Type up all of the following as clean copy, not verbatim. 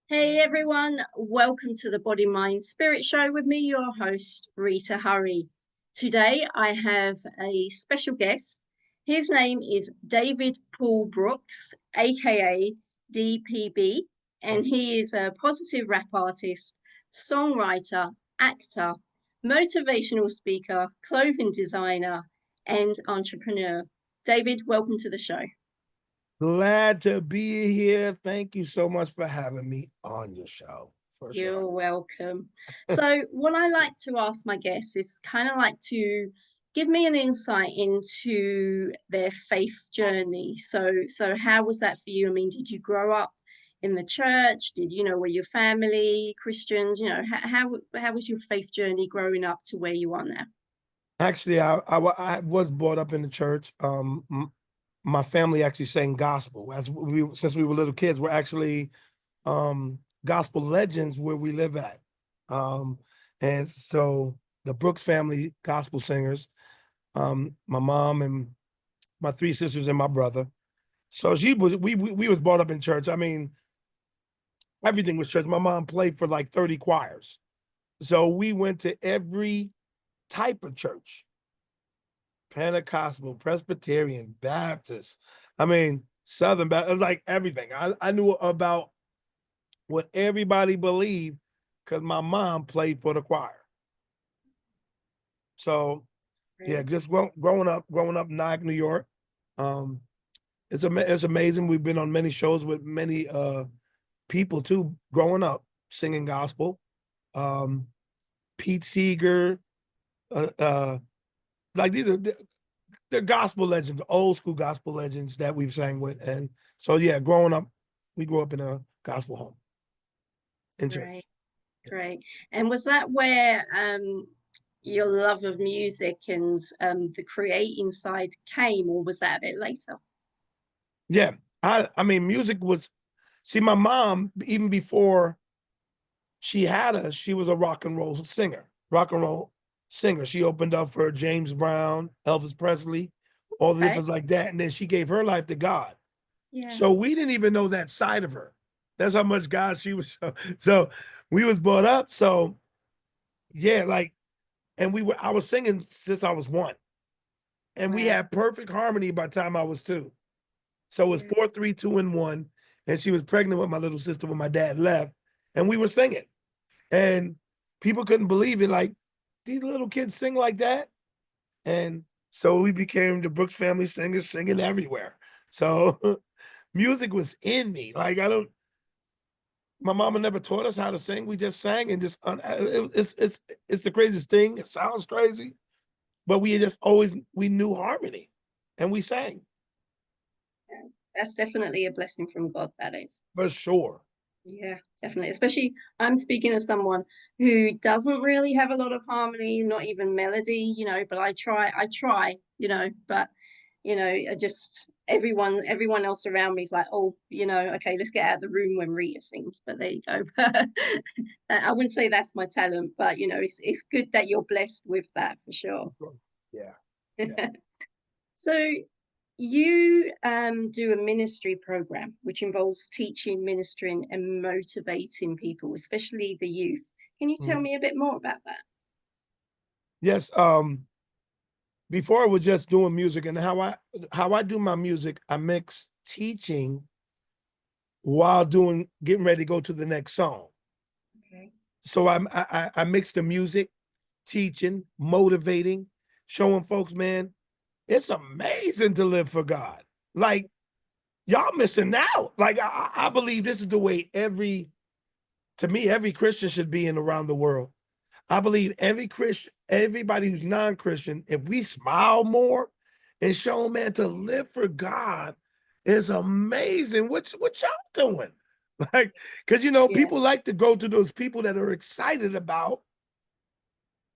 Hey everyone, welcome to the Body Mind Spirit Show with me, your host, Rita Hurry. Today I have a special guest. His name is David Paul Brooks, aka DPB, and he is a positive rap artist, songwriter, actor, motivational speaker, clothing designer, and entrepreneur. David, welcome to the show. Glad to be here. Thank you so much for having me on your show, for sure. You're welcome. So, what I like to ask my guests is kind of like to give me an insight into their faith journey. So how was that for you? I mean, did you grow up in the church? Did you know were your family Christians? How was your faith journey growing up to where you are now? Actually, I was brought up in the church. My family actually sang gospel since we were little kids. We're actually gospel legends where we live at. Um, and so the Brooks family gospel singers, my mom and my three sisters and my brother. So we was brought up in church. I mean, everything was church. My mom played for like 30 choirs. So we went to every type of church: Pentecostal, Presbyterian, Baptist. I mean, Southern Baptist, like everything. I knew about what everybody believed because my mom played for the choir. So yeah, Right. just growing up in Nyack, New York. Um, it's amazing. We've been on many shows with many people too, growing up singing gospel. Um, Pete Seeger, uh, uh, like they're gospel legends, old school gospel legends that we've sang with. And so, yeah, growing up, we grew up in a gospel home in Right. church. Great. And was that where your love of music and the creating side came, or was that a bit later? Yeah. I mean, music was, see, my mom, even before she had us, she was a rock and roll singer. She opened up for James Brown, Elvis Presley, all the Okay. different like that. And then she gave her life to God. Yeah. So we didn't even know that side of her. That's how much God she was. So we was brought up. So yeah, like, and I was singing since I was one, and we Wow. had perfect harmony by the time I was two. So it was Yeah. 4, 3, 2, and 1. And she was pregnant with my little sister when my dad left, and we were singing. And people couldn't believe it. Like, these little kids sing like that. And so we became the Brooks family singers, singing everywhere. So music was in me. Like, my mama never taught us how to sing. We just sang and just, it's the craziest thing. It sounds crazy, but we knew harmony and we sang Yeah. That's definitely a blessing from God, that is. for sure. Yeah, definitely. Especially I'm speaking as someone who doesn't really have a lot of harmony, not even melody, but I try, but I just everyone else around me is like, oh, okay, let's get out of the room when Rita sings. But there you go. I wouldn't say that's my talent, but it's good that you're blessed with that for sure. Yeah. Yeah. So you do a ministry program which involves teaching, ministering, and motivating people, especially the youth. Can you tell Mhm. me a bit more about that? Yes. Before I was just doing music, and how I do my music, I mix teaching while getting ready to go to the next song. Okay. So I mix the music, teaching, motivating, showing folks, man, it's amazing to live for God. Like, y'all missing out. Like, I believe this is the way to me, every Christian should be in around the world. I believe every Christian, everybody who's non-Christian, if we smile more and show them, man, to live for God is amazing. What y'all doing? Like, because Yeah, people like to go to those people that are excited about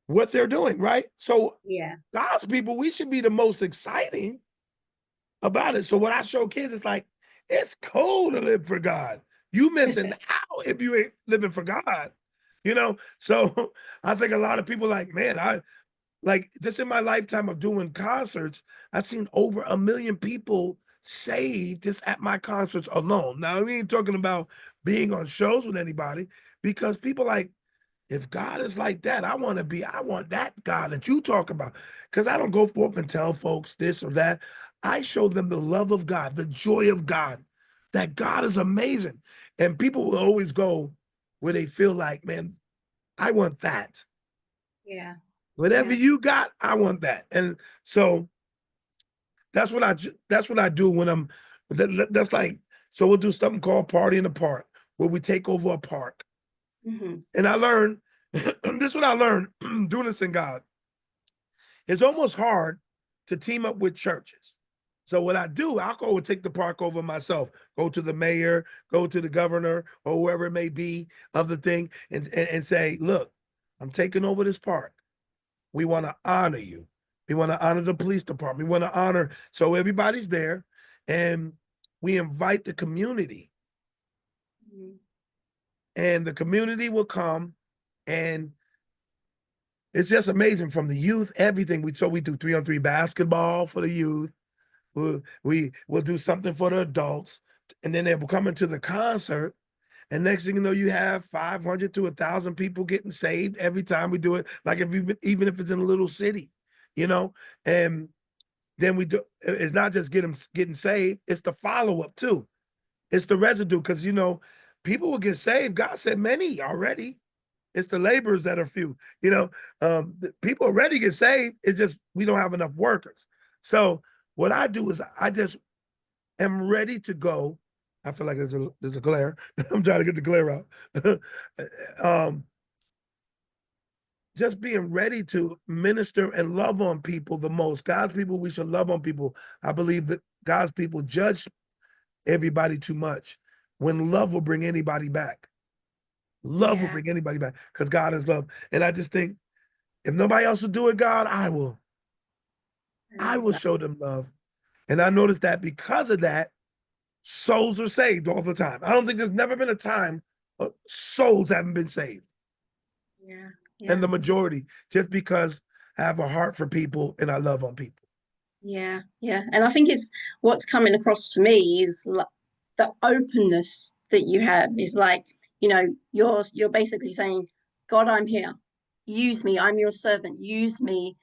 what they're doing, right? So yeah, God's people, we should be the most exciting about it. So when I show kids, it's like, it's cool to live for God. You missing out if you ain't living for God. So I think a lot of people like, man, I like just in my lifetime of doing concerts, I've seen over 1 million people saved just at my concerts alone. Now, we ain't talking about being on shows with anybody, because people like, if God is like that, I want that God that you talk about. Because I don't go forth and tell folks this or that. I show them the love of God, the joy of God, that God is amazing. And people will always go where they feel like, man, I want that. Yeah. Whatever Yeah. you got, I want that. And so that's what I do when that's like, so we'll do something called Party in the Park, where we take over a park. Hmm. And I learned, this is what I learned doing this in God. It's almost hard to team up with churches. So what I do, I'll go and take the park over myself, go to the mayor, go to the governor, or whoever it may be of the thing, and say, look, I'm taking over this park. We want to honor you. We want to honor the police department. We want to honor, so everybody's there, and we invite the community, Hmm. and the community will come, and it's just amazing, from the youth, everything. We do 3-on-3 basketball for the youth. We'll do something for the adults, and then they'll come into the concert. And next thing you know, you have 500 to 1,000 people getting saved every time we do it. Like, if even if it's in a little city, you know. And then we do. It's not just getting saved; it's the follow up too. It's the residue, because people will get saved. God said many already. It's the laborers that are few. People already get saved. It's just we don't have enough workers. So what I do is I just am ready to go. I feel like there's a glare. I'm trying to get the glare out. um, just being ready to minister and love on people the most. God's people, we should love on people. I believe that God's people judge everybody too much, when love will bring anybody back. Love will Yeah. bring anybody back, because God is love. And I just think, if nobody else will do it, God, I will. I I love will that. show them love. And I Yeah. noticed that because of that, souls are saved all the time. I don't think there's never been a time souls haven't been saved. Yeah. And Yeah. the majority, just because I have a heart for people and I love on people. Yeah. Yeah. And I think it's what's coming across to me is the openness that you have is like, you're basically saying, God, I'm here. Use me. I'm your servant. Use me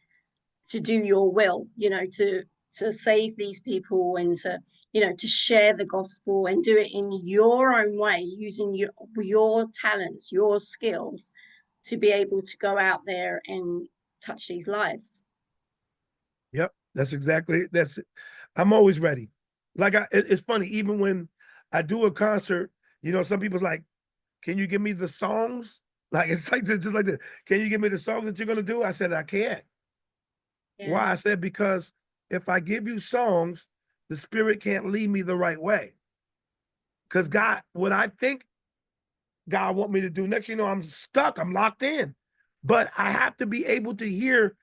to do your will, to save these people and to share the gospel and do it in your own way, using your talents, your skills to be able to go out there and touch these lives. Yep. That's it. I'm always ready. Like, it's funny, even when I do a concert, some people's like, can you give me the songs? Like, it's like just like this. Can you give me the songs that you're gonna do? I said, I can't. Yeah. Why? I said, because if I give you songs, the spirit can't lead me the right way. Because God, what I think God want me to do, next, I'm stuck, I'm locked in. But I have to be able to hear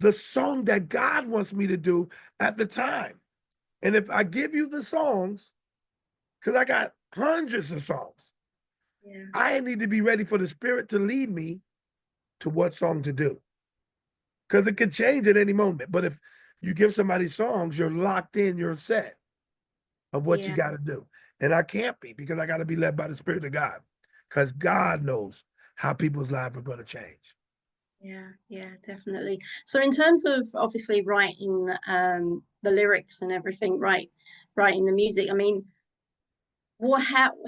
the song that God wants me to do at the time. And if I give you the songs, because I got hundreds of songs, Yeah. I need to be ready for the spirit to lead me to what song to do. Because it could change at any moment. But if you give somebody songs, you're locked in, you're set of what you Yeah. got to do. And I can't be, because I got to be led by the Spirit of God. Because God knows how people's lives are going to change. Yeah. Yeah, definitely. So in terms of obviously writing the lyrics and everything, writing the music, I mean,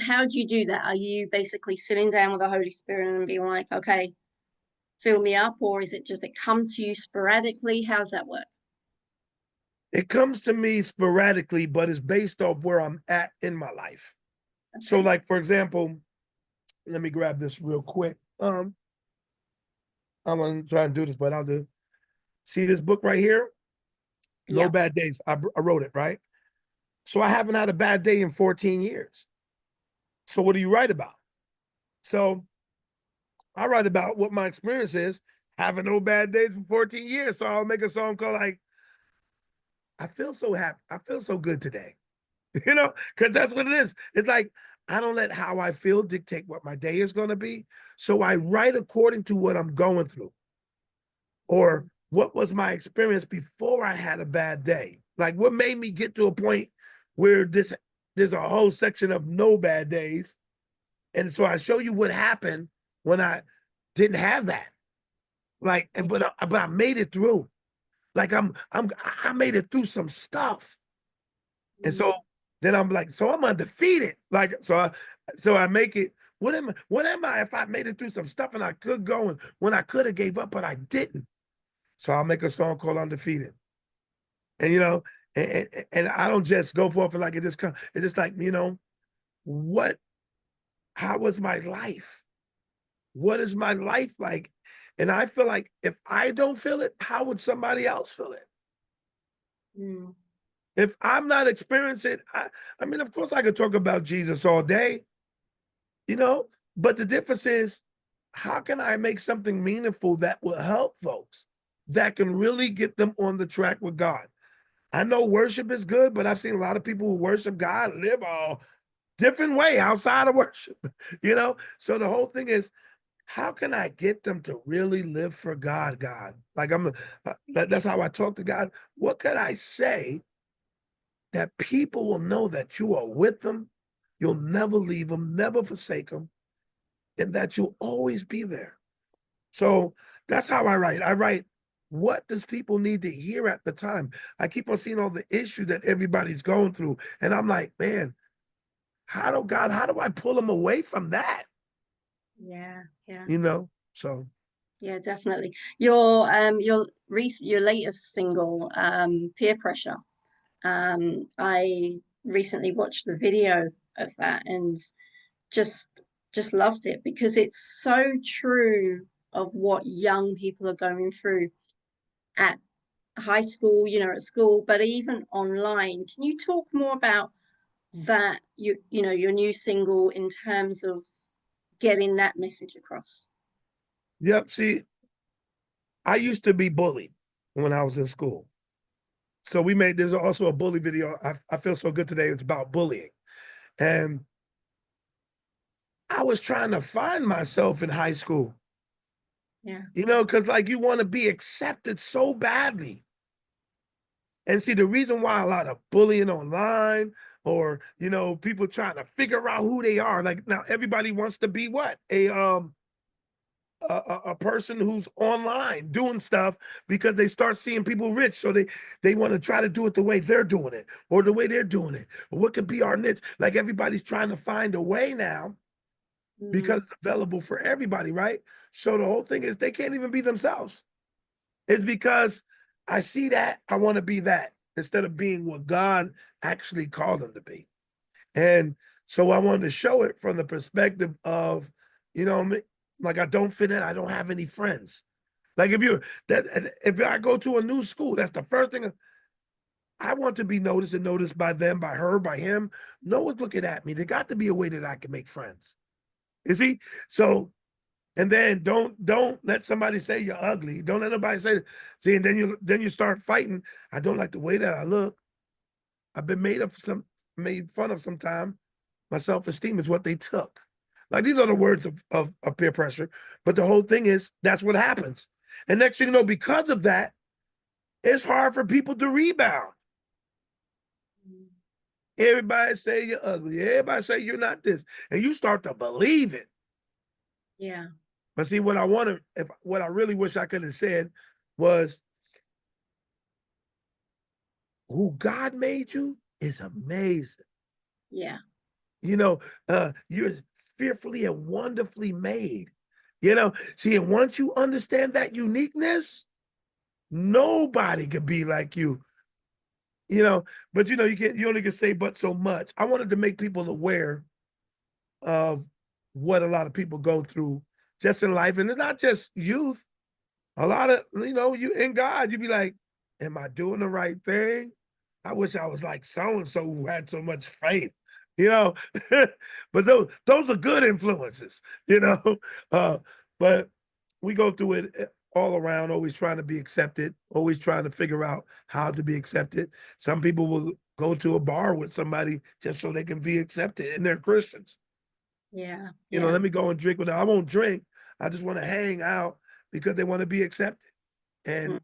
how do you do that? Are you basically sitting down with the Holy Spirit and being like, okay, fill me up, or is it just it come to you sporadically? How does that work? It comes to me sporadically, but it's based off where I'm at in my life. So, Okay. like, for example, let me grab this real quick. I'm gonna try and do this, but I'll do. See this book right here? No Yeah. Bad Days. I wrote it, right? So I haven't had a bad day in 14 years. So what do you write about? So I write about what my experience is, having no bad days for 14 years. So I'll make a song called, like, I feel so happy. I feel so good today. Because that's what it is. It's like, I don't let how I feel dictate what my day is going to be. So I write according to what I'm going through, or Mm. what was my experience before I had a bad day. Like, what made me get to a point where there's a whole section of no bad days. And so I show you what happened when I didn't have that. Like, but I made it through. Like I made it through some stuff. And so then I'm like, so I'm undefeated. Like, so I make it. What am I if I made it through some stuff and I could go and when I could have gave up, but I didn't. So I'll make a song called Undefeated. And and I don't just go forth and like it just comes. It's just like, what how was my life? What is my life like? And I feel like if I don't feel it, how would somebody else feel it? Mm. If I'm not experiencing it, I mean, of course I could talk about Jesus all day, but the difference is, how can I make something meaningful that will help folks, that can really get them on the track with God? I know worship is good, but I've seen a lot of people who worship God live a different way outside of worship, So the whole thing is, how can I get them to really live for God, God? Like that's how I talk to God. What could I say that people will know that you are with them, you'll never leave them, never forsake them, and that you'll always be there? So that's how I write. I write, what does people need to hear at the time? I keep on seeing all the issues that everybody's going through, and I'm like, man, how do I pull them away from that? Yeah, yeah. So Yeah, definitely. Your latest single, Peer Pressure. I recently watched the video of that and just just loved it because it's so true of what young people are going through at high school, at school, but even online. Can you talk more about that, your new single in terms of getting that message across? yep. See, I used to be bullied when I was in school. So there's also a bully video. I feel so good today. It's about bullying. And I was trying to find myself in high school, Yeah. because like you want to be accepted so badly. And see, the reason why a lot of bullying online or, people trying to figure out who they are, like now everybody wants to be what? A person who's online doing stuff because they start seeing people rich. So they want to try to do it the way they're doing it or the way they're doing it. Or what could be our niche? Like everybody's trying to find a way now because Mm. it's available for everybody, right? So the whole thing is they can't even be themselves. It's because I see that, I want to be that instead of being what God actually called them to be. And so I wanted to show it from the perspective of, like I don't fit in, I don't have any friends. Like if I go to a new school, that's the first thing I want to be noticed and noticed by them, by her, by him. No one's looking at me. There got to be a way that I can make friends. You see? So, and then don't let somebody say you're ugly. Don't let nobody say, see, and then you start fighting. I don't like the way that I look. I've been made fun of sometime. My self-esteem is what they took. Like these are the words of peer pressure. But the whole thing is that's what happens. And next thing you know, because of that, it's hard for people to rebound. Everybody say you're ugly. Everybody say you're not this. And you start to believe it. Yeah. But see, what I really wish I could have said was, who God made you is amazing. Yeah. You're fearfully and wonderfully made. See, and once you understand that uniqueness, nobody could be like you. But you only can say but so much. I wanted to make people aware of what a lot of people go through just in life, and it's not just youth. A lot of you in God, you be like, am I doing the right thing? I wish I was like so and so who had so much faith, you know. But those are good influences, you know. Uh, but we go through it all around, always trying to be accepted, always trying to figure out how to be accepted. Some people will go to a bar with somebody just so they can be accepted, and they're Christians. Yeah. Let me go and drink with them. I won't drink. I just want to hang out because they want to be accepted. Mm. And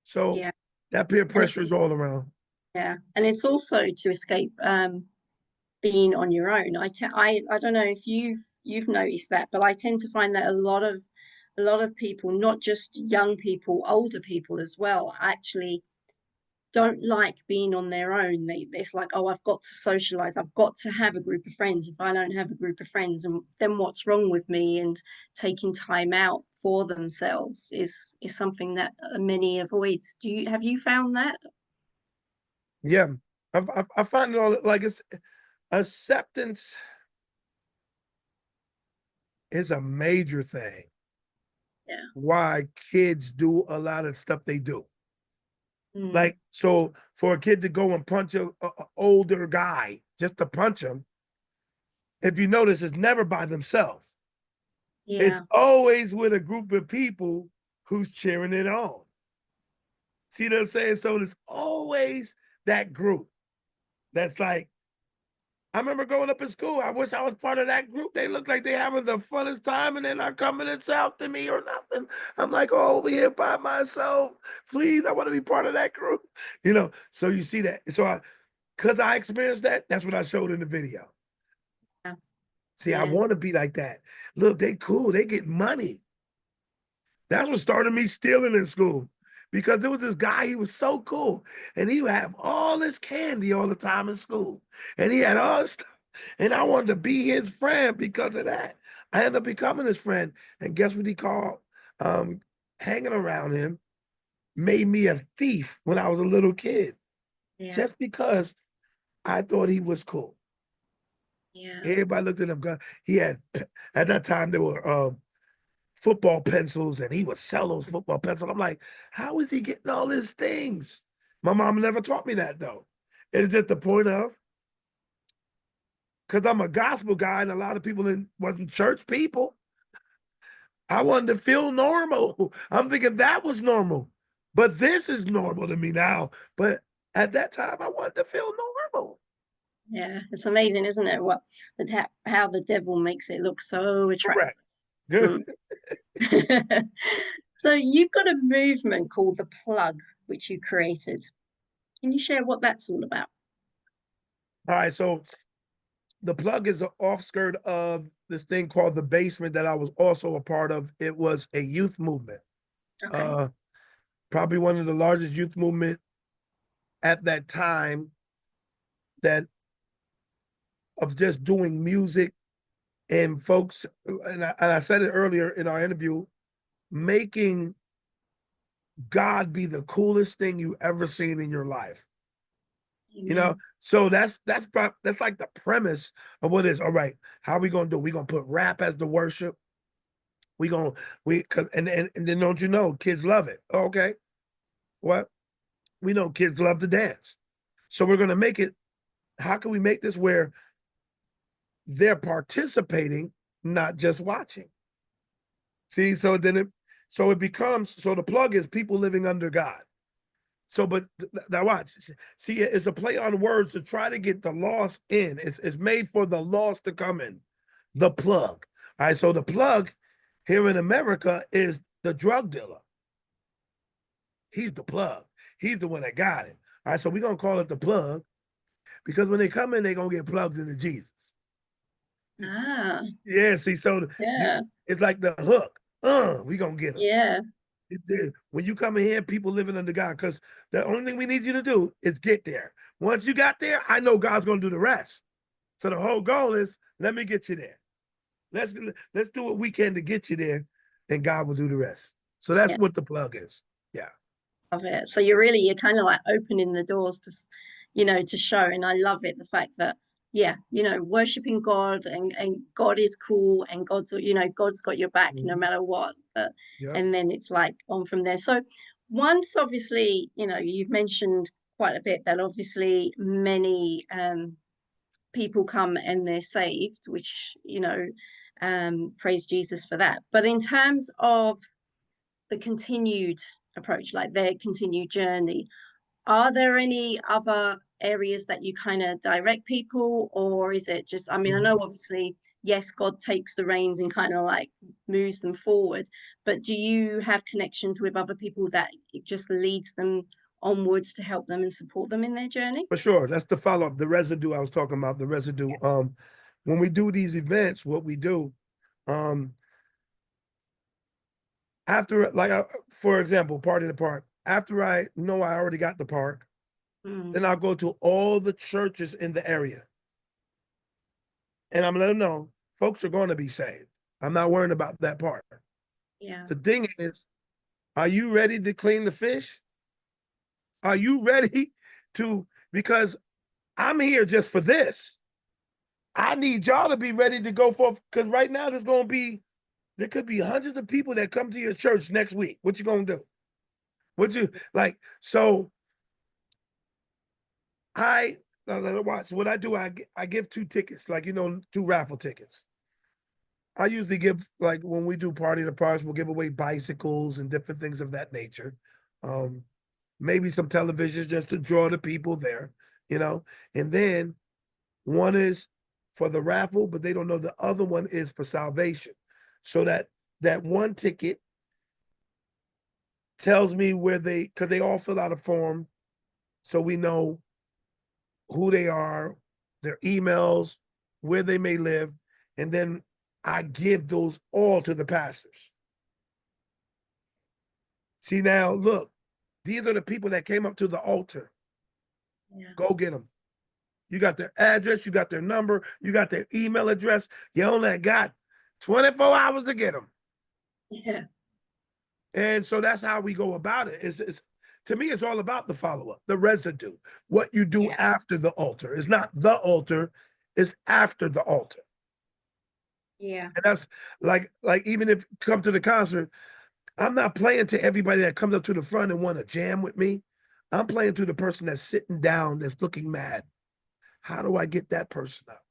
so Yeah. that peer And pressure is all around. Yeah, and it's also to escape being on your own. I don't know if you've noticed that, but I tend to find that a lot of people, not just young people, older people as well, actually don't like being on their own. It's like, oh, I've got to socialize. I've got to have a group of friends. If I don't have a group of friends, and then what's wrong with me? And taking time out for themselves is something that many avoid. Have you found that? Yeah, I find it all like it's acceptance is a major thing. Yeah. Why kids do a lot of stuff they do. Mm, Like, so for a kid to go and punch a older guy just to punch him, if you notice, it's never by themselves. It's yeah. always with a group of people who's cheering it on. See what I'm saying? So there's always that group that's like, I remember growing up in school. I wish I was part of that group. They look like they having the funnest time and they're not coming and shout to me or nothing. I'm like, oh, over here by myself. Please, I want to be part of that group. So you see that. So because I experienced that, that's what I showed in the video. Yeah. See, I Yeah. want to be like that. Look, they cool. They get money. That's what started me stealing in school. Because there was this guy, he was so cool. And he would have all this candy all the time in school. And he had all this stuff. And I wanted to be his friend because of that. I ended up becoming his friend. And guess what he called? Um, Hanging around him made me a thief when I was a little kid, Yeah. just because I thought he was cool. Yeah. Everybody looked at him. He had, at that time, there were football pencils and he would sell those football pencils. I'm like, how is he getting all these things? My mom never taught me that though. It's just the point of, because I'm a gospel guy and a lot of people wasn't church people. I wanted to feel normal. I'm thinking that was normal, but this is normal to me now. But at that time, I wanted to feel normal. Yeah. It's amazing, isn't it? How the devil makes it look so Correct. attractive. Good. Mm. So you've got a movement called the Plug, which you created. Can you share what that's all about? All right. So the plug is an offskirt of this thing called the basement that I was also a part of. It was a youth movement. Okay. Uh, Probably one of the largest youth movement at that time that of just doing music and folks, and I said it earlier in our interview, making God be the coolest thing you ever seen in your life. Amen. So that's like the premise of what it is. All right, how are we gonna do? We gonna put rap as the worship. We gonna we cause and then don't you know kids love it. Okay, what we know kids love to dance, so we're gonna make it. How can we make this where they're participating, not just watching? See, so it becomes so the plug is people living under God. So, but now watch. See, it's a play on words to try to get the lost in. It's made for the lost to come in. The plug. All right. So the plug here in America is the drug dealer. He's the plug. He's the one that got it. All right. So we're gonna call it the plug because when they come in, they're gonna get plugged into Jesus. Ah, Yeah. See, so yeah, it's like the hook. We gonna get them. yeah, When you come in here, people living under God, because the only thing we need you to do is get there. Once you got there, I know God's going to do the rest. So the whole goal is let me get you there. Let's do what we can to get you there, and God will do the rest. So that's yeah. what the plug is. Yeah. Love it. So you're kind of like opening the doors to show, and I love it. The fact that, yeah, worshiping God and God is cool and God's got your back no Mhm. matter what. Yep. And then it's like on from there. So once obviously, you've mentioned quite a bit that obviously many people come and they're saved, which, praise Jesus for that. But in terms of the continued approach, like their continued journey, are there any other areas that you kind of direct people, or is it just, I mean, I Mhm. know obviously, yes, God takes the reins and kind of like moves them forward, but do you have connections with other people that it just leads them onwards to help them and support them in their journey? For sure. That's the follow-up, the residue I was talking about, the residue. When we do these events, what we do, after, like, for example, Party in the Park, after I know I already got the park, then I'll go to all the churches in the area. And I'm letting them know folks are going to be saved. I'm not worrying about that part. Yeah. The thing is, are you ready to clean the fish? Are you ready to, because I'm here just for this. I need y'all to be ready to go forth, because right now there could be hundreds of people that come to your church next week. What you gonna do? What you like? So watch what I do. I give 2 tickets, like, 2 raffle tickets. I usually give, like, when we do Party in the Parks, we'll give away bicycles and different things of that nature. Maybe some televisions just to draw the people there, and then one is for the raffle, but they don't know the other one is for salvation. So that one ticket tells me because they all fill out a form, so we know who they are, their emails, where they may live, and then I give those all to the pastors. See, now look, these are the people that came up to the altar. Yeah. Go get them. You got their address, you got their number, you got their email address. You only got 24 hours to get them. Yeah. And so that's how we go about it. To me, it's all about the follow-up, the residue, what you do after the altar. It's not the altar, it's after the altar. Yeah. And that's like even if you come to the concert, I'm not playing to everybody that comes up to the front and want to jam with me. I'm playing to the person that's sitting down, that's looking mad. How do I get that person up?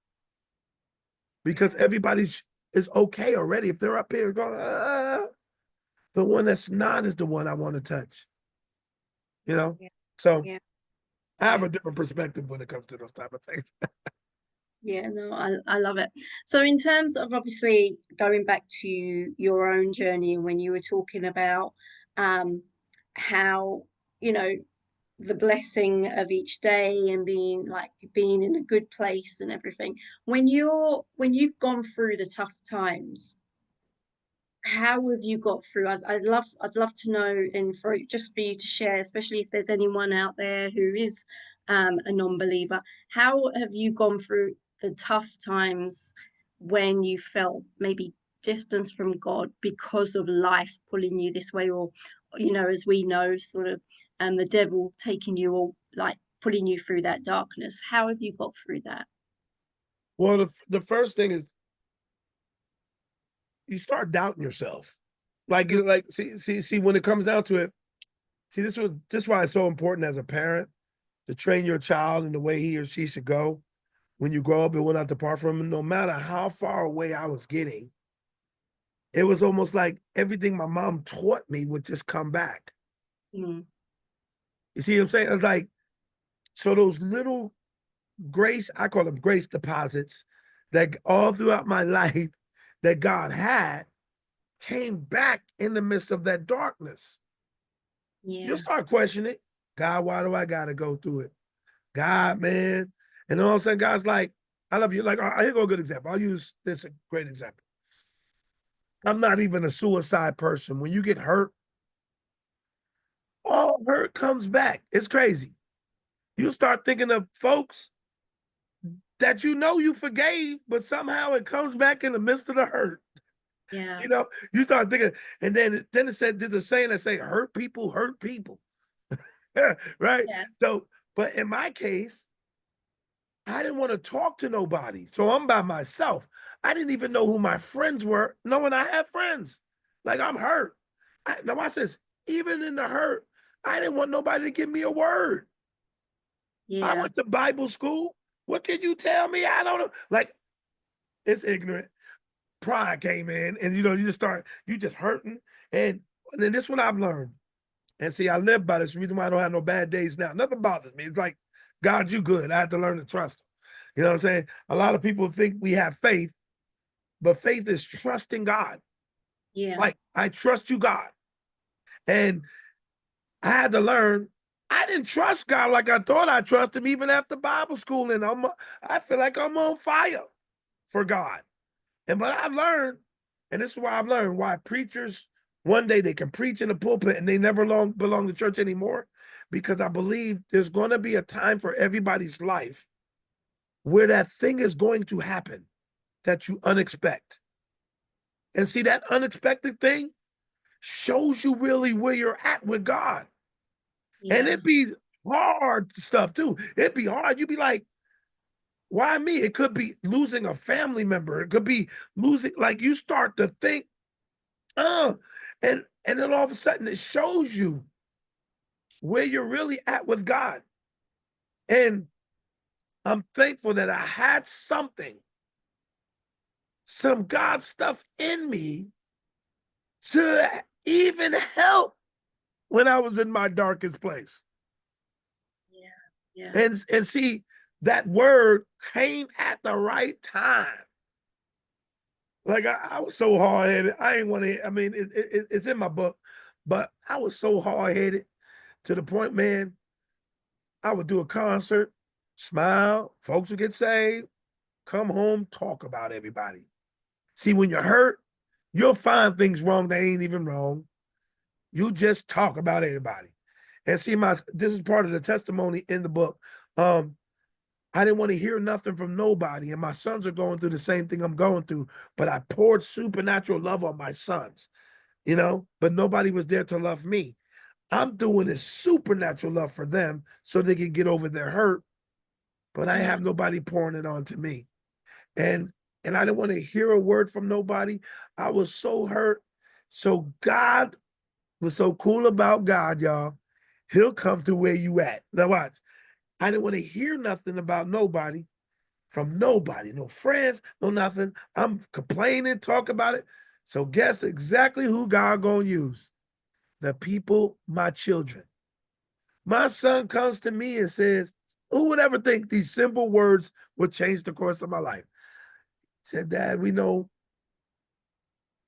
Because everybody's is okay already. If they're up here going, the one that's not is the one I want to touch. Yeah. So Yeah. I have a different perspective when it comes to those type of things. Yeah, no, I love it. So in terms of obviously going back to your own journey when you were talking about um how, you know, the blessing of each day and being in a good place and everything. When you've gone through the tough times, how have you got through? I'd love to know, and for just for you to share, especially if there's anyone out there who is a non-believer. How have you gone through the tough times when you felt maybe distance from God because of life pulling you this way, or as we know, sort of, the devil taking you, or like pulling you through that darkness? How have you got through that? Well, the first thing is you start doubting yourself. Like Mm. you like see when it comes down to it, see this is why it's so important as a parent to train your child in the way he or she should go. When you grow up, it will not depart from him. No matter how far away I was getting, it was almost like everything my mom taught me would just come back. Mm. You see what I'm saying? It's like, so those little grace, I call them grace deposits, that all throughout my life that God had came back in the midst of that darkness. You'll Yeah. start questioning it. God, why do I gotta go through it? God, man. And all of a sudden, God's like, I love you. Like, here go a good example. I'll use this a great example. I'm not even a suicide person. When you get hurt, all hurt comes back. It's crazy. You start thinking of folks that you forgave, but somehow it comes back in the midst of the hurt. Yeah. You start thinking, and then it said there's a saying that say hurt people hurt people. Right? Yeah. So, but in my case, I didn't want to talk to nobody. So I'm by myself. I didn't even know who my friends were, knowing I had friends. Like, I'm hurt. Now watch this. Even in the hurt, I didn't want nobody to give me a word. I Yeah. went to Bible school. What can you tell me? I don't know. Like, it's ignorant. Pride came in, and you just hurting. And then this one I've learned. And see, I live by this. The reason why I don't have no bad days now. Nothing bothers me. It's like, God, you good. I have to learn to trust him. You know what I'm saying? A lot of people think we have faith, but faith is trusting God. Yeah. Like, I trust you, God. And I had to learn, I didn't trust God like I thought I trusted him even after Bible school, and I feel like I'm on fire for God. But I've learned, and this is why I've learned why preachers one day they can preach in the pulpit and they never belong to church anymore, because I believe there's going to be a time for everybody's life where that thing is going to happen that you unexpect. And see, that unexpected thing shows you really where you're at with God. And Yeah. it be hard stuff too. It'd be hard. You'd be like, why me? It could be losing a family member. It could be losing, like you start to think, oh, and then all of a sudden it shows you where you're really at with God. And I'm thankful that I had some God stuff in me to even help when I was in my darkest place. Yeah. And see, that word came at the right time. Like I was so hard headed. I ain't want to. I mean, it's in my book, but I was so hard headed to the point, man. I would do a concert, smile, folks would get saved, come home, talk about everybody. See, when you're hurt, you'll find things wrong that ain't even wrong. You just talk about everybody. And see, this is part of the testimony in the book. I didn't want to hear nothing from nobody, and my sons are going through the same thing I'm going through. But I poured supernatural love on my sons, but nobody was there to love me. I'm doing this supernatural love for them so they can get over their hurt, but I have nobody pouring it on to me. And I didn't want to hear a word from nobody. I was so hurt. So God was so cool about God, y'all. He'll come to where you at. Now watch. I didn't want to hear nothing about nobody from nobody, no friends, no nothing. I'm complaining, talk about it. So guess exactly who God gonna use? The people, my children. My son comes to me and says, who would ever think these simple words would change the course of my life? He said, Dad, we know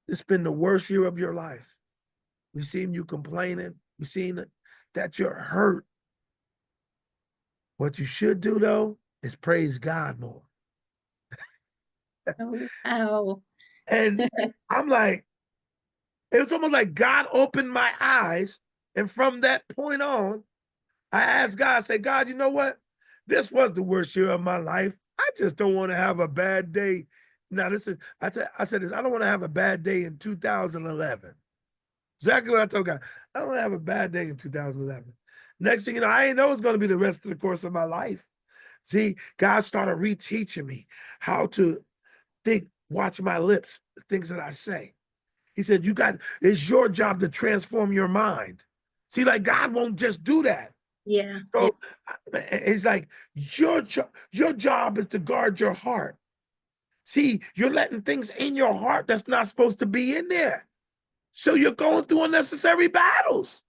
it's been the worst year of your life. We've seen you complaining. We've seen that you're hurt. What you should do, though, is praise God more. Oh, wow. And I'm like, it was almost like God opened my eyes. And from that point on, I asked God, I said, God, you know what? This was the worst year of my life. I just don't want to have a bad day. Now, I said this, I don't want to have a bad day in 2011. Exactly what I told God. I don't want to have a bad day in 2011. Next thing you know, I ain't know it's going to be the rest of the course of my life. See, God started reteaching me how to think, watch my lips, the things that I say. He said, it's your job to transform your mind. See, like God won't just do that. Yeah. So it's like your job is to guard your heart. See, you're letting things in your heart that's not supposed to be in there. So you're going through unnecessary battles.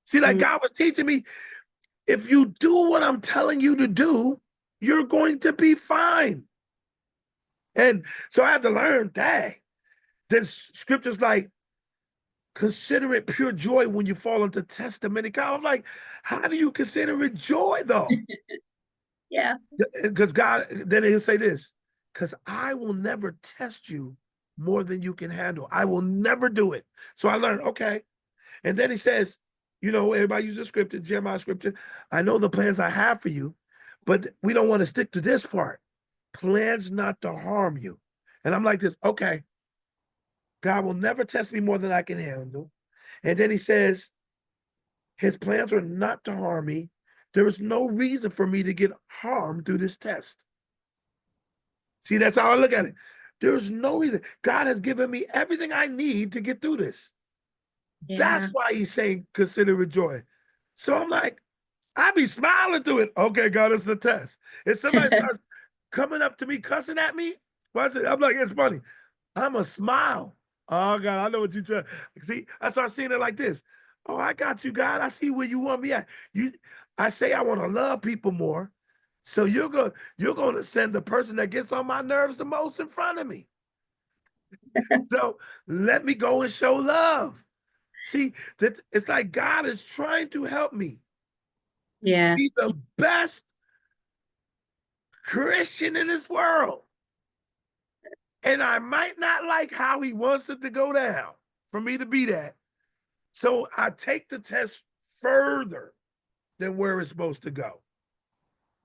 See, like God was teaching me, if you do what I'm telling you to do, you're going to be fine. And so I had to learn that. Then scriptures like, consider it pure joy when you fall into test of many kinds. I'm like, how do you consider it joy though? Yeah. Because God, then he'll say this, because I will never test you more than you can handle. I will never do it. So I learned, okay. And then he says, everybody uses scripture, Jeremiah scripture. I know the plans I have for you, but we don't want to stick to this part. Plans not to harm you. And I'm like this, okay, God will never test me more than I can handle. And then he says, his plans are not to harm me. There is no reason for me to get harmed through this test. See, that's how I look at it. There's no reason. God has given me everything I need to get through this. That's Yeah. why he's saying, consider it joy. So I'm like, I be smiling through it. Okay, God, it's a test. If somebody starts coming up to me, cussing at me, I'm like, it's funny. I'm a smile. Oh God, I know what you try. See, I start seeing it like this. Oh, I got you, God. I see where you want me at. I say I want to love people more. So you're gonna send the person that gets on my nerves the most in front of me. So let me go and show love. See, that it's like God is trying to help me. Yeah. Be the best Christian in this world. And I might not like how he wants it to go down for me to be that. So I take the test further than where it's supposed to go.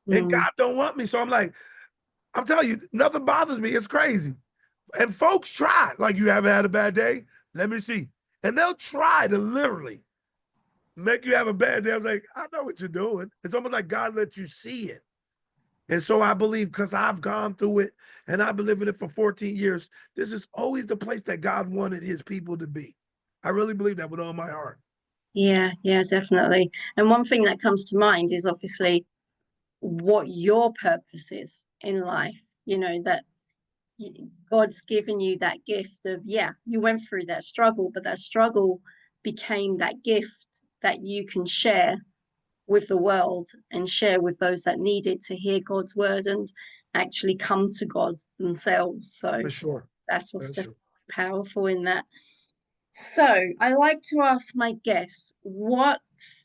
And Mm. God don't want me. So I'm like, I'm telling you, nothing bothers me. It's crazy. And folks try, like, you haven't had a bad day? Let me see. And they'll try to literally make you have a bad day. I'm like, I know what you're doing. It's almost like God lets you see it. And so I believe, because I've gone through it and I've been living it for 14 years, this is always the place that God wanted his people to be. I really believe that with all my heart. Yeah, yeah, definitely. And one thing that comes to mind is obviously what your purpose is in life. You know, that God's given you that gift of, yeah, you went through that struggle, but that struggle became that gift that you can share with the world and share with those that need it to hear God's word and actually come to God themselves. So For sure. that's what's For definitely sure. powerful in that. So I like to ask my guests what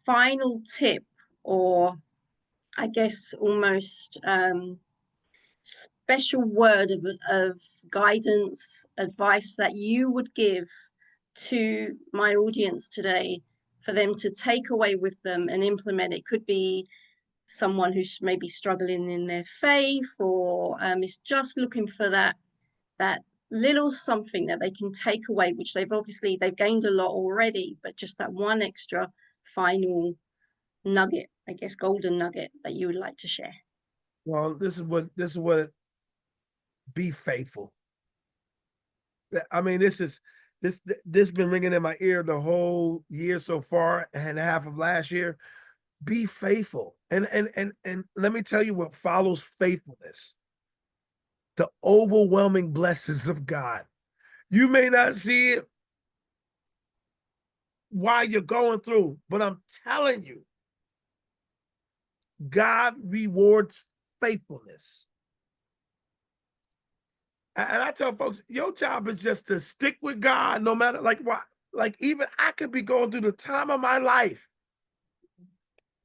final tip, or I guess almost special word of guidance, advice that you would give to my audience today for them to take away with them and implement. It could be someone who's maybe struggling in their faith, or is just looking for that little something that they can take away, which they've gained a lot already, but just that one extra final nugget, I guess, golden nugget that you would like to share. Well, this is what be faithful. I mean, this been ringing in my ear the whole year so far and half of last year. Be faithful. And let me tell you what follows faithfulness. The overwhelming blessings of God. You may not see it while you're going through, but I'm telling you, God rewards faithfulness. And I tell folks, your job is just to stick with God no matter like what. Like, even I could be going through the time of my life.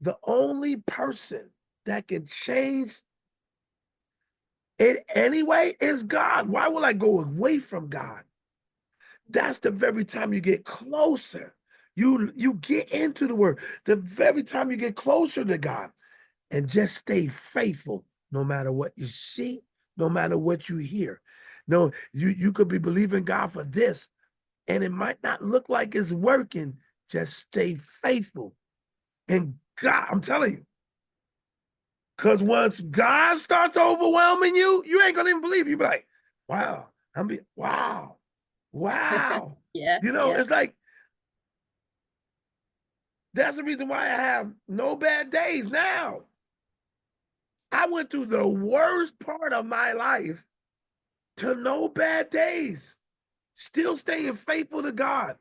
The only person that can change it anyway is God. Why will I go away from God? That's the very time you get closer. You get into the word. The very time you get closer to God, and just stay faithful no matter what you see, no matter what you hear. No, you could be believing God for this, and it might not look like it's working. Just stay faithful. And God, I'm telling you, because once God starts overwhelming you, you ain't gonna even believe. You be like, wow, wow, wow. Yeah, You know, yeah, it's like that's the reason why I have no bad days now. I went through the worst part of my life to no bad days, still staying faithful to God.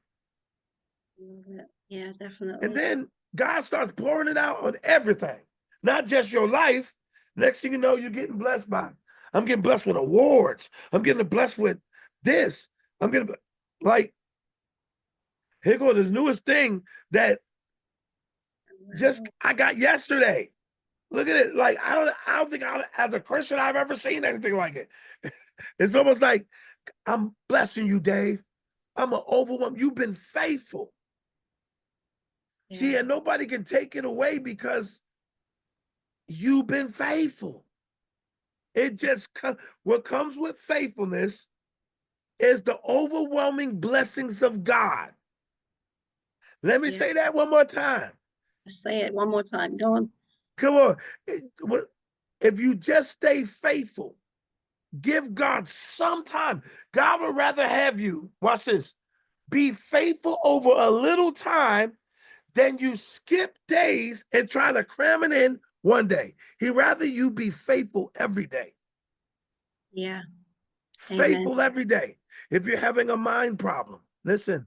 yeah, And definitely. then God starts pouring it out on everything, not just your life. Next thing you know, you're getting blessed by. I'm getting blessed with awards. I'm getting blessed with this. I'm getting like, here goes this newest thing that just Wow. I got yesterday. Look at it. Like, I don't think as a Christian I've ever seen anything like it. It's almost like I'm blessing you, Dave. I'm an overwhelmed. You've been faithful. See, Yeah, and nobody can take it away because you've been faithful. It just what comes with faithfulness is the overwhelming blessings of God. Let me yeah. say that one more time. Say it one more time. Go on. Come on. If you just stay faithful, give God some time. God would rather have you, watch this, be faithful over a little time than you skip days and try to cram it in one day. He'd rather you be faithful every day. Yeah, amen. Faithful every day. If you're having a mind problem, listen,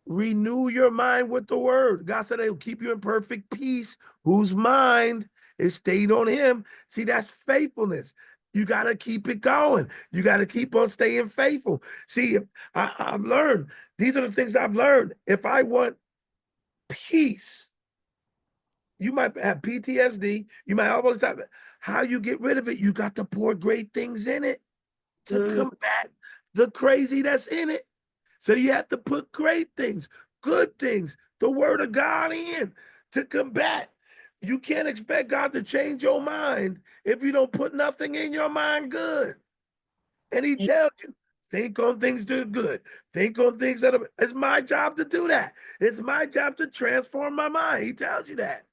renew your mind with the word. God said he'll keep you in perfect peace, whose mind is stayed on him. See, that's faithfulness. You got to keep it going. You got to keep on staying faithful. See, if I've learned, these are the things I've learned. If I want peace, You might have PTSD. You might have all this stuff. How you get rid of it? You got to pour great things in it to combat the crazy that's in it. So you have to put great things, good things, the word of God in to combat. You can't expect God to change your mind if you don't put nothing in your mind good. And he tells you, think on things that are good. Think on things that are, it's my job to do that. It's my job to transform my mind. He tells you that.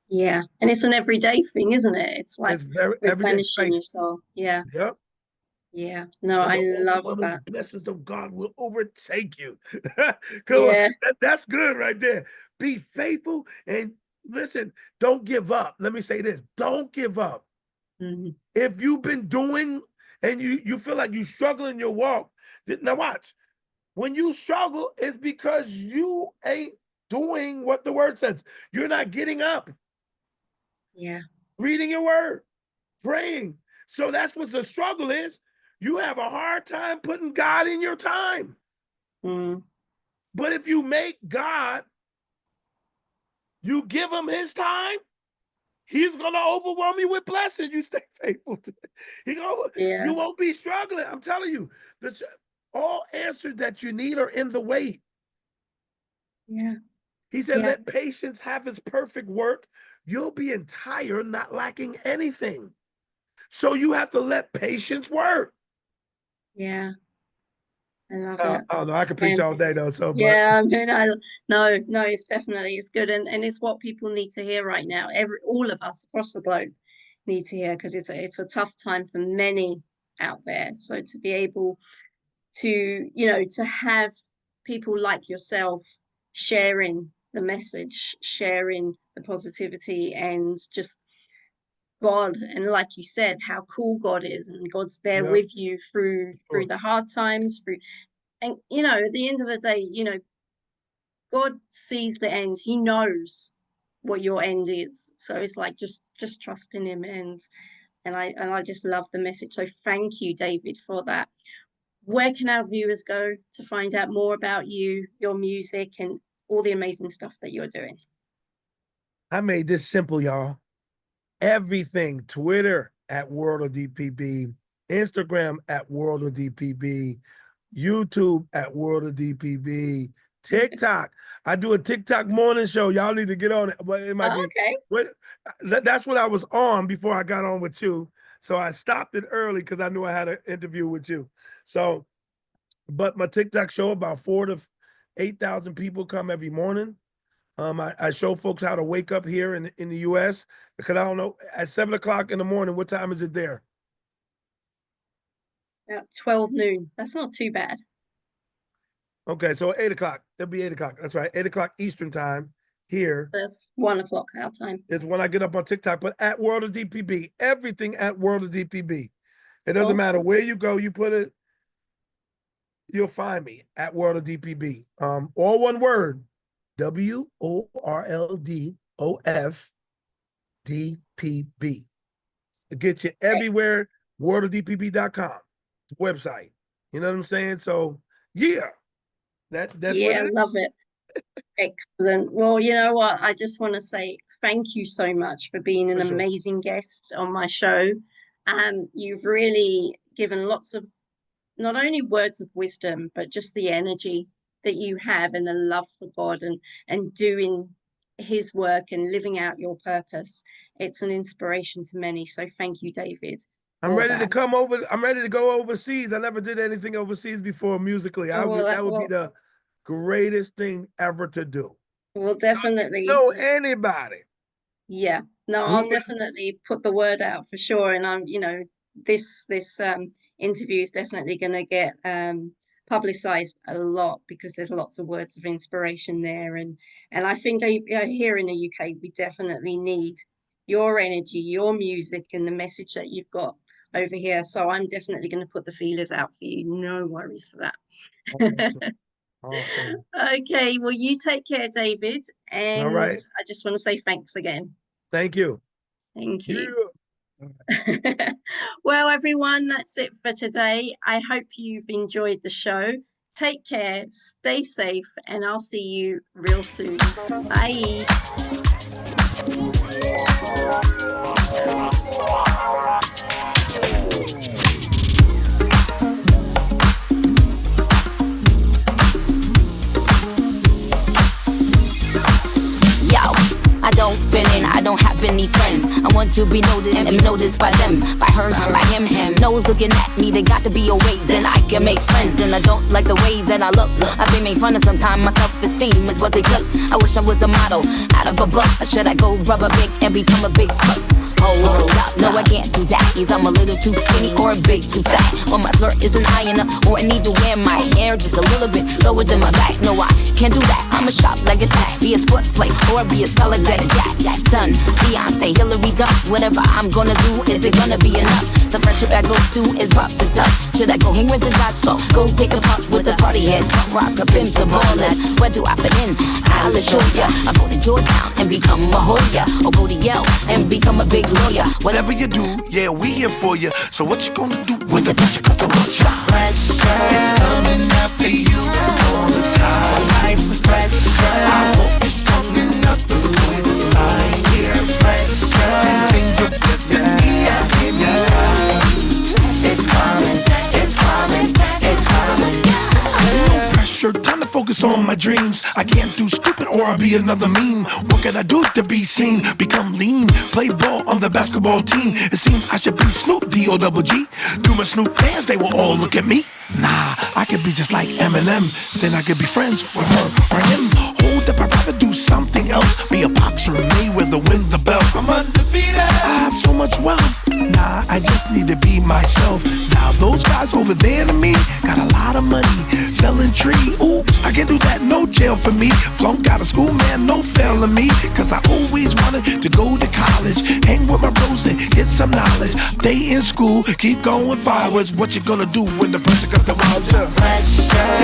Yeah. And it's an everyday thing, isn't it? It's like It's very everyday replenishing faith. your soul. Yeah. Yep. Yeah. No, And I the love overwhelming that. blessings of God will overtake you. Come on, Yeah. that's good right there. Be faithful and listen, don't give up. Let me say this, don't give up. Mhm. If you've been doing and you feel like you struggle in your walk, now watch. When you struggle, it's because you ain't doing what the word says. You're not getting up, Yeah. reading your word, praying. So that's what the struggle is. You have a hard time putting God in your time. Mm. But if you make God, you give him his time, he's gonna overwhelm you with blessings. You stay faithful to Yeah. you won't be struggling. I'm telling you, all answers that you need are in the wait. Yeah. He said, Yeah. let patience have his perfect work. You'll be entire, not lacking anything. So you have to let patience work. Yeah. I love it. I don't know. I could preach And all day though. So, but yeah, I mean, no, it's definitely it's good, and it's what people need to hear right now. All of us across the globe need to hear because it's a tough time for many out there. So to be able to, to have people like yourself sharing the message, sharing the positivity, and just God, and like you said, how cool God is, and God's there yeah, with you through sure. the hard times, through, and at the end of the day, God sees the end. He knows what your end is. So it's like just trust in him, and I just love the message. So thank you, David, for that. Where can our viewers go to find out more about you, your music, and all the amazing stuff that you're doing? I made this simple, y'all. Everything, Twitter at World of DPB, Instagram at World of DPB, YouTube at World of DPB, TikTok. I do a TikTok morning show. Y'all need to get on it, but it might Oh, be. okay. Wait, that's what I was on before I got on with you. So I stopped it early because I knew I had an interview with you. So, but my TikTok show, about 4 to 8,000 people come every morning. I show folks how to wake up here in the US because I don't know at 7 o'clock in the morning, what time is it there? About 12 noon. That's not too bad. Okay, so 8 o'clock. It'll be 8 o'clock. That's right. 8 o'clock Eastern time here That's 1 o'clock our time. is when I get up on TikTok. But at World of DPB, everything at World of DPB. It doesn't matter Awesome. where you go, you put it, you'll find me at World of DPB. All one word, WORLDOFDPB. It gets you Ex- everywhere, worldoftdpp.com, website. You know what I'm saying? So yeah, that's what Yeah, it is. love it. Excellent. Well, you know what? I just want to say thank you so much for being an For sure. amazing guest on my show. You've really given lots of not only words of wisdom, but just the energy that you have and the love for God and doing his work and living out your purpose. It's an inspiration to many. So thank you, David, I'm for ready to that. come over. I'm ready to go overseas. I never did anything overseas before musically. Oh, well, That would be the greatest thing ever to do. well, So if you definitely. know anybody Yeah, no, I'll who is, definitely put the word out for sure. And this interview is definitely going to get publicized a lot because there's lots of words of inspiration there. And I think here in the UK, we definitely need your energy, your music, and the message that you've got over here. So I'm definitely going to put the feelers out for you. No worries for awesome, that. awesome. Okay, well, you take care, David. All And right. I just want to say thanks again. Thank you. Thank you. Yeah. Well, everyone, that's it for today. I hope you've enjoyed the show. Take care, stay safe, and I'll see you real soon. Bye. I don't fit in, I don't have any friends. I want to be noticed and be noticed by them, by her, by him. Nose looking at me, they got to be a way then I can make friends. And I don't like the way that I look. I've been made fun of sometimes, my self-esteem is what they took. I wish I was a model, out of a book. Or should I go rubber big and become a big cook? Hold up, no I can't do that. Either I'm a little too skinny or a bit too fat. Or my skirt isn't high enough, or I need to wear my hair just a little bit lower than my back. No, I can't do that, I'm a shop like a tag. Be a sports play, or be a star like that. Son, Beyonce, Hillary Duff. Whatever I'm gonna do, is it gonna be enough? The friendship I go through is rough as up. Should I go hang with the dots? So go take a puff with the party head. Punk rock, a pimp, some ballers. Where do I fit in? I'll show ya. I go to Georgetown and become a Hoya, or go to Yale and become a big lawyer. Whatever you do, yeah, we here for you. So what you gonna do when the pressure comes to one shot? Pressure, it's coming after you all the time. Life's pressure, I hope you're strong enough to put it aside. peer pressure, And change your destiny at any time. it's coming, it's coming, it's coming. No pressure, time to focus on my dreams. I can't do stupid or I'll be another meme. What can I do to be seen? Become lean, play ball on the basketball team. It seems I should be Snoop D-O-double-G. Do my Snoop dance, they will all look at me. Nah, I could be just like Eminem. Then I could be friends with her or him. Hold up, I'd rather do something else. Be a boxer, Mayweather, win the belt. I'm undefeated, I have so much wealth. Nah, I just need to be myself. Now those guys over there to me got a lot of money, selling tree. Oops, I can't do that, no jail for me. Flunk out of school, man, no failing me. Cause I always wanted to go to college, hang with my bros and get some knowledge. Stay in school, keep going forwards. What you gonna do when the pressure comes to wild you? Pressure,